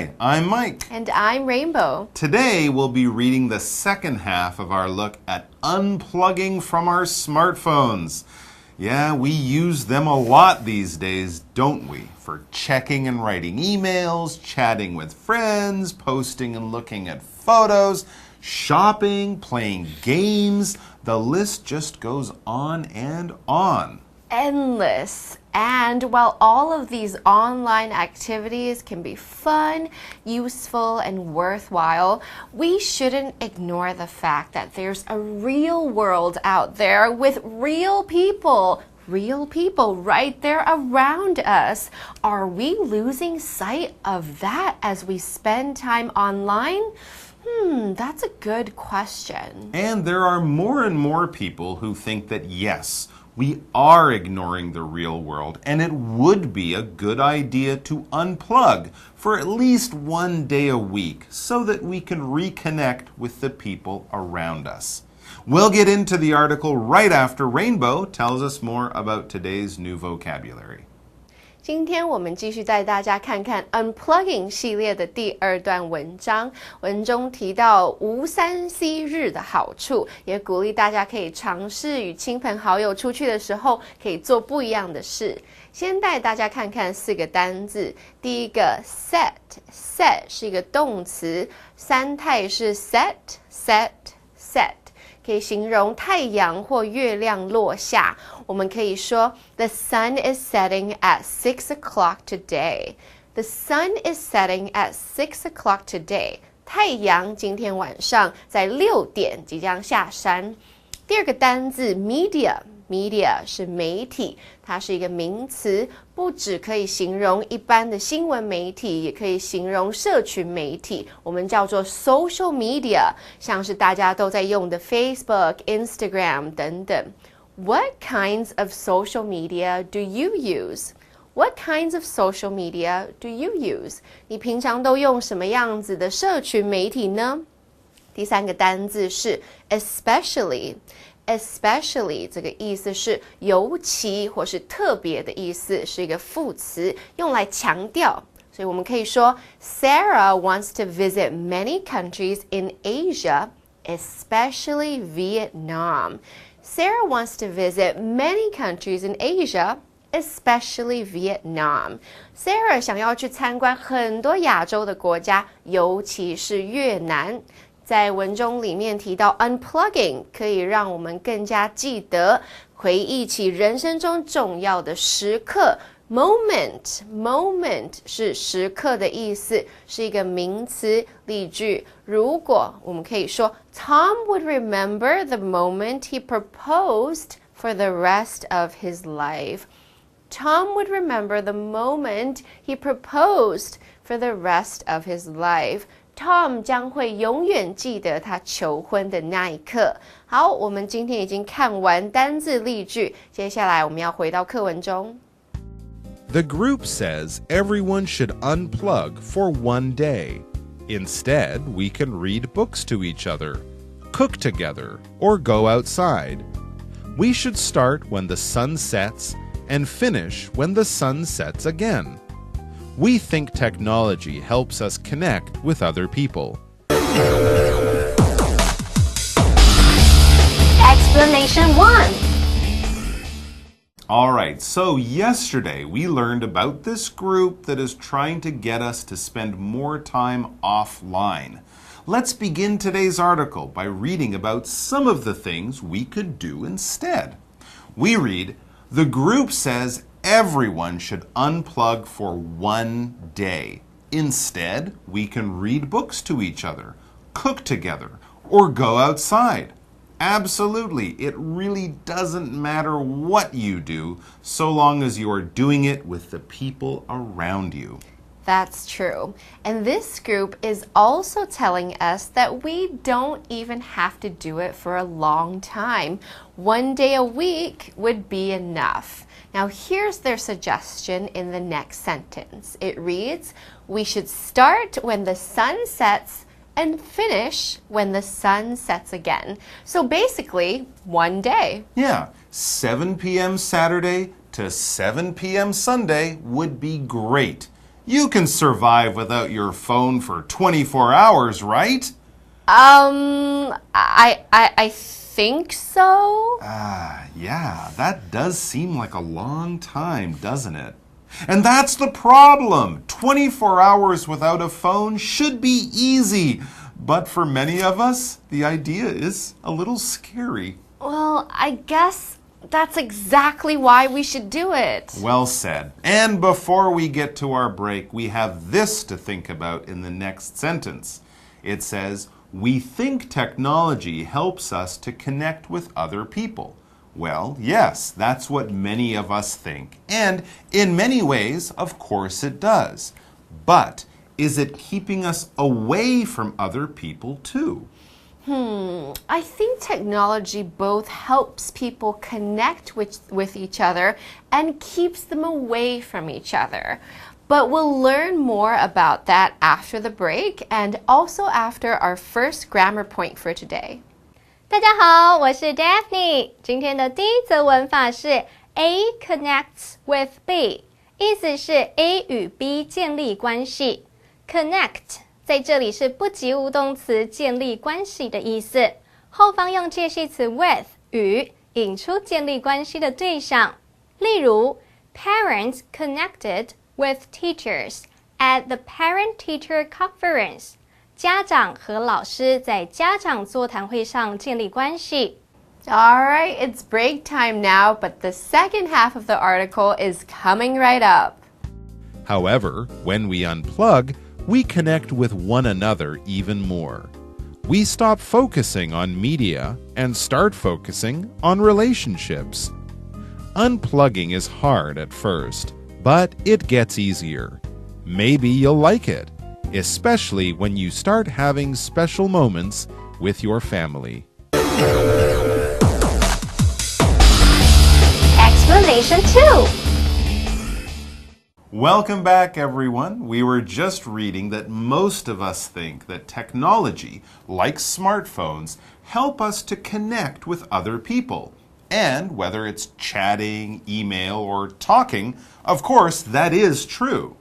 Hi, I'm Mike. And I'm Rainbow. Today we'll be reading the second half of our look at unplugging from our smartphones. Yeah, we use them a lot these days, don't we? For checking and writing emails, chatting with friends, posting and looking at photos, shopping, playing games. The list just goes on and on. Endless. And while all of these online activities can be fun, useful, and worthwhile, we shouldn't ignore the fact that there's a real world out there with real people right there around us. Are we losing sight of that as we spend time online? That's a good question. And there are more and more people who think that yes, we are ignoring the real world, and it would be a good idea to unplug for at least one day a week so that we can reconnect with the people around us. We'll get into the article right after Rainbow tells us more about today's new vocabulary. 今天我们继续带大家看看 Unplugging 系列的第二段文章，文中提到无3C 日的好处，也鼓励大家可以尝试与亲朋好友出去的时候可以做不一样的事。先带大家看看4个单字，第一个 set 是一个动词，三态是 set 可以形容太阳或月亮落下，我们可以说 The sun is setting at 6 o'clock today. The sun is setting at 6 o'clock today. 太阳今天晚上在6点即将下山。第二个单字 media 是媒体，它是一个名词，不只可以形容一般的新闻媒体，也可以形容社群媒体，我们叫做 social media， 像是大家都在用的 Facebook、Instagram 等等。What kinds of social media do you use? What kinds of social media do you use? 你平常都用什么样子的社群媒体呢？第三个单字是 especially 这个意思是尤其或是特别的意思，是一个副词，用来强调。所以我们可以说 Sarah wants to visit many countries in Asia, especially Vietnam. Sarah wants to visit many countries in Asia, especially Vietnam. Sarah 想要去参观很多亚洲的国家，尤其是越南。在文中里面提到 unplugging 可以让我们更加记得回忆起人生中重要的时刻。moment 是时刻的意思，是一个名词。例句，如果我们可以说 Tom would remember the moment he proposed for the rest of his life. Tom would remember the moment he proposed for the rest of his life. Tom 将会永远记得他求婚的那一刻。好，我们今天已经看完单字例句，接下来我们要回到课文中。The group says everyone should unplug for one day. Instead, we can read books to each other, cook together, or go outside. We should start when the sun sets and finish when the sun sets again. We think technology helps us connect with other people. Explanation 1. All right, so yesterday we learned about this group that is trying to get us to spend more time offline. Let's begin today's article by reading about some of the things we could do instead. We read, the group says everyone should unplug for one day. Instead, we can read books to each other, cook together, or go outside. Absolutely, it really doesn't matter what you do, so long as you are doing it with the people around you. That's true. And this group is also telling us that we don't even have to do it for a long time. One day a week would be enough. Now, here's their suggestion in the next sentence. It reads, we should start when the sun sets and finish when the sun sets again. So basically, one day. Yeah, 7 p.m. Saturday to 7 p.m. Sunday would be great. You can survive without your phone for 24 hours, right? I think so. Yeah, that does seem like a long time, doesn't it? And that's the problem. 24 hours without a phone should be easy. But for many of us, the idea is a little scary. Well, I guess that's exactly why we should do it. Well said. And before we get to our break, we have this to think about in the next sentence. It says, we think technology helps us to connect with other people. Well, yes, that's what many of us think. And in many ways, of course it does. But is it keeping us away from other people too? I think technology both helps people connect with each other and keeps them away from each other. But we'll learn more about that after the break and also after our first grammar point for today. 大家好，我是 Daphne。今天的第一则文法是 A connects with B， 意思是 A 与 B 建立关系。Connect 在这里是不及物动词建立关系的意思，后方用介系词 with 与引出建立关系的对象。例如 Parents connected with teachers at the parent-teacher conference。家长和老师在家长座谈会上建立关系。All right, it's break time now, but the second half of the article is coming right up. However, when we unplug, we connect with one another even more. We stop focusing on media and start focusing on relationships. Unplugging is hard at first, but it gets easier. Maybe you'll like it, especially when you start having special moments with your family. Explanation 2. Welcome back, everyone. We were just reading that most of us think that technology, like smartphones, help us to connect with other people. And whether it's chatting, email, or talking, of course, that is true.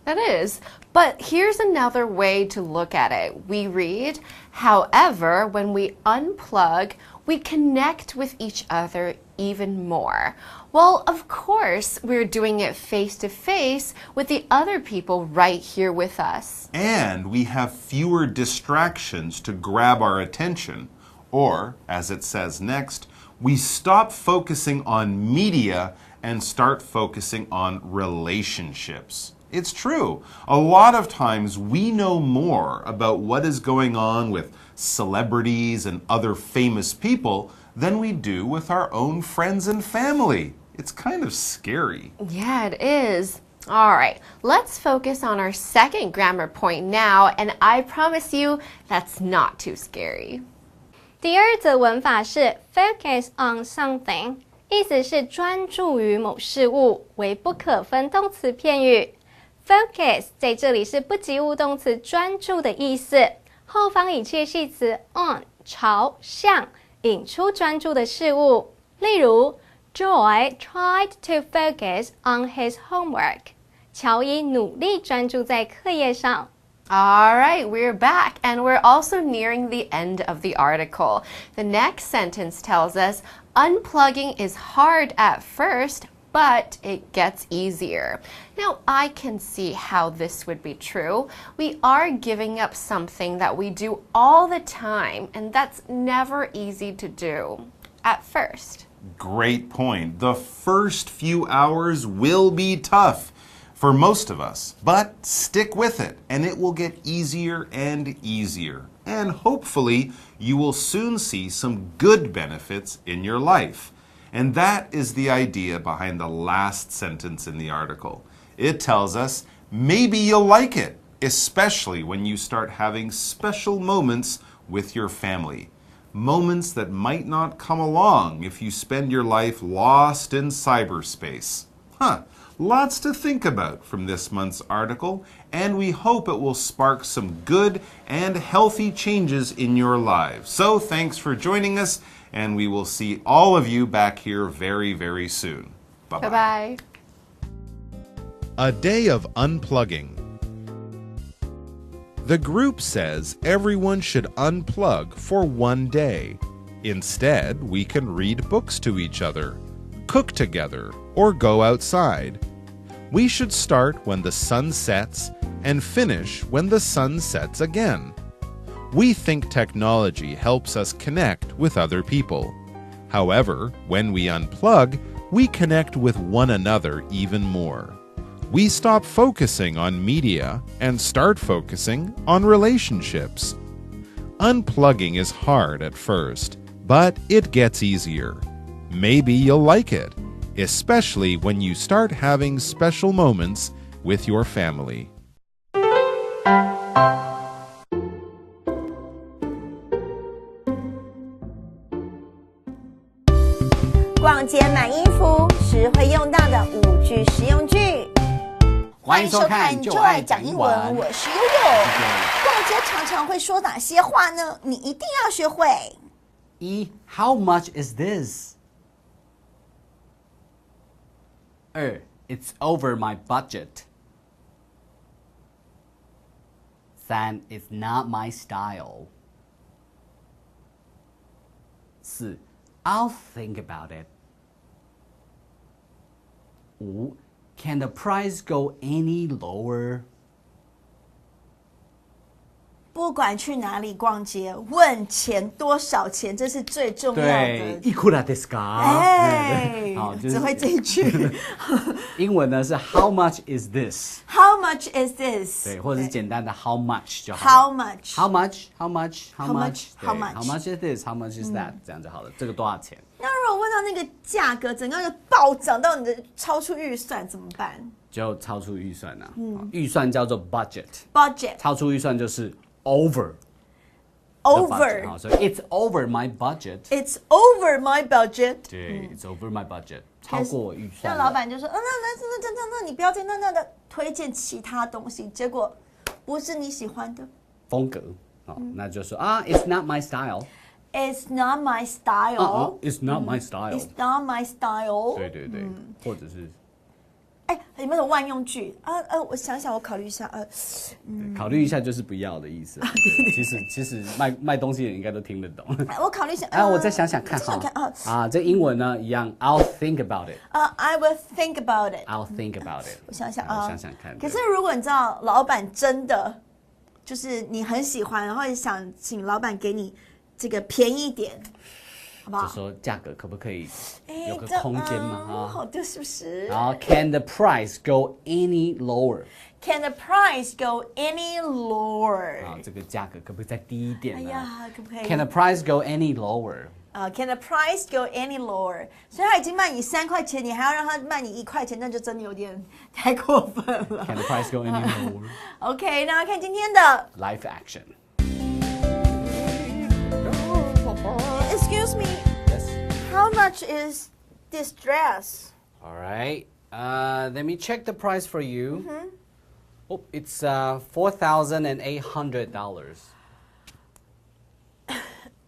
That is. But here's another way to look at it. We read, however, when we unplug, we connect with each other even more. Well, of course, we're doing it face to face with the other people right here with us. And we have fewer distractions to grab our attention. Or, as it says next, we stop focusing on media and start focusing on relationships. It's true. A lot of times we know more about what is going on with celebrities and other famous people than we do with our own friends and family. It's kind of scary. Yeah, it is. All right, let's focus on our second grammar point now, and I promise you that's not too scary. 第二则文法是 focus on something， 意思是专注于某事物，为不可分动词片语。Focus 在这里是不及物动词专注的意思，后方以介系词 on 朝向引出专注的事物。例如 Joy tried to focus on his homework. 乔伊努力专注在课业上。All right, we're back, and we're also nearing the end of the article. The next sentence tells us, unplugging is hard at first, but it gets easier. Now, I can see how this would be true. We are giving up something that we do all the time, and that's never easy to do at first. Great point. The first few hours will be tough for most of us, but stick with it, and it will get easier and easier. And hopefully, you will soon see some good benefits in your life. And that is the idea behind the last sentence in the article. It tells us maybe you'll like it, especially when you start having special moments with your family. Moments that might not come along if you spend your life lost in cyberspace. Lots to think about from this month's article, and we hope it will spark some good and healthy changes in your lives. So thanks for joining us, and we will see all of you back here very, very soon. Bye-bye. Bye-bye. A day of unplugging. The group says everyone should unplug for one day. Instead, we can read books to each other, cook together, or go outside. We should start when the sun sets and finish when the sun sets again. We think technology helps us connect with other people. However, when we unplug, we connect with one another even more. We stop focusing on media and start focusing on relationships. Unplugging is hard at first, but it gets easier. Maybe you'll like it, especially when you start having special moments with your family. 逛街买衣服时会用到的5句实用句。欢迎收看就爱讲英文，我是悠悠。逛街常常会说哪些话呢？你一定要学会。How much is this? 2. It's over my budget. 3. It's not my style. 4. I'll think about it. 5. Can the price go any lower? 不管去哪里逛街，问钱多少钱，这是最重要的。对，いくらですか？哎，好，就是只会这一句。英文呢是 How much is this? How much is this? 对，或者是简单的 How much 就好了。How much? How much? How much? How much? 对 How much? How much is this? How much is that? 这样就好了。这个多少钱？那如果问到那个价格，整个就暴涨到你的超出预算怎么办？就超出预算啊。预算叫做 budget， budget 超出预算就是 over。 over 好，所以 it's over my budget。 It's over my budget。 对，it's over my budget， 超过我预算那了。老板就说，那你不要再那推荐其他东西，结果不是你喜欢的。风格，那就说啊 ，it's not my style。It's not my style. It's not my style. It's not my style. 对对对，或者是，有没有万用句我想想，我考虑一下考虑一下就是不要的意思。其实卖东西的人应该都听得懂。我考虑一下。我再想想看哈。这英文呢一样 ，I'll think about it. I will think about it. I'll think about it. 我想想想想看。可是如果你知道老板真的就是你很喜欢，然后想请老板给你这个便宜一点，好不好？就说价格可不可以有个空间嘛？好的，是不是？然后 Can the price go any lower? Can the price go any lower? 这个价格可不可以再低一点呢？可不可以 ？Can the price go any lower? Can the price go any lower? 所以他已经卖你3块钱，你还要让他卖你1块钱，那就真的有点太过分了。Can the price go any lower? OK， 那看今天的 Live action. Excuse me. Yes. How much is this dress? All right. Let me check the price for you. Oh, it's $4,800.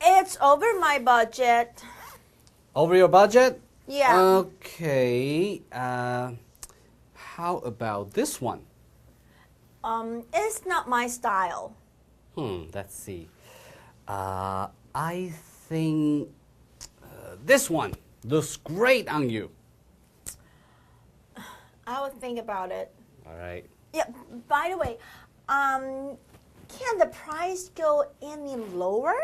It's over my budget. Over your budget? Yeah. Okay. How about this one? It's not my style. Let's see. I think this one looks great on you. I will think about it. All right. Yeah. By the way, can the price go any lower?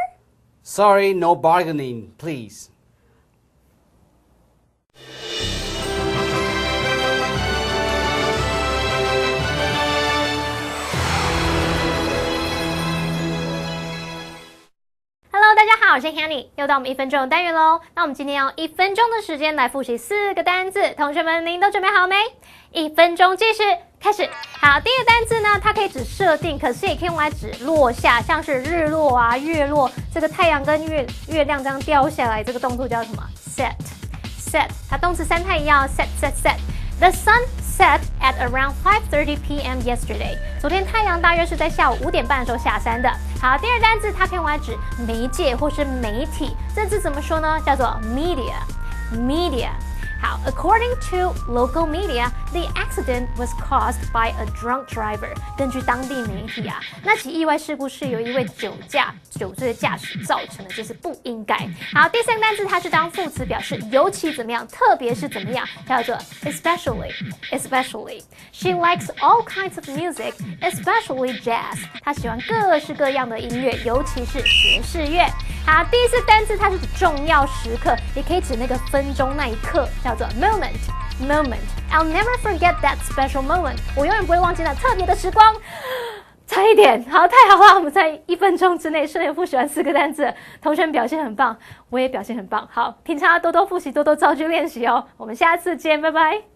Sorry, no bargaining, please. Hello， 大家好，我是 Hanny， 又到我们1分钟的单元喽。那我们今天用1分钟的时间来复习4个单字，同学们您都准备好没？1分钟计时开始。好，第一个单字呢，它可以指设定，可是也可以用来指落下，像是日落啊、月落，这个太阳跟月亮这样掉下来，这个动作叫什么 ？Set， 它动词3态一样 ，set。The sun set at around 5:30 p.m. yesterday. 昨天太阳大约是在下午5点半的时候下山的。好，第二单字它可以用来指媒介或是媒体，这字怎么说呢？叫做 media。好 ，According to local media, the accident was caused by a drunk driver。根据当地媒体啊，那起意外事故是由一位酒醉的驾驶造成的，这是不应该。好，第三个单词它是当副词表示尤其怎么样，特别是怎么样，叫做 especially。She likes all kinds of music, especially jazz。她喜欢各式各样的音乐，尤其是爵士乐。好，第四单词它是指重要时刻，也可以指那个分钟那一刻，叫做 moment。I'll never forget that special moment。我永远不会忘记那特别的时光。差一点，好，太好了！我们在1分钟之内顺利复习完4个单词，同学们表现很棒，我也表现很棒。好，平常要多多复习，多多造句练习哦。我们下次见，拜拜。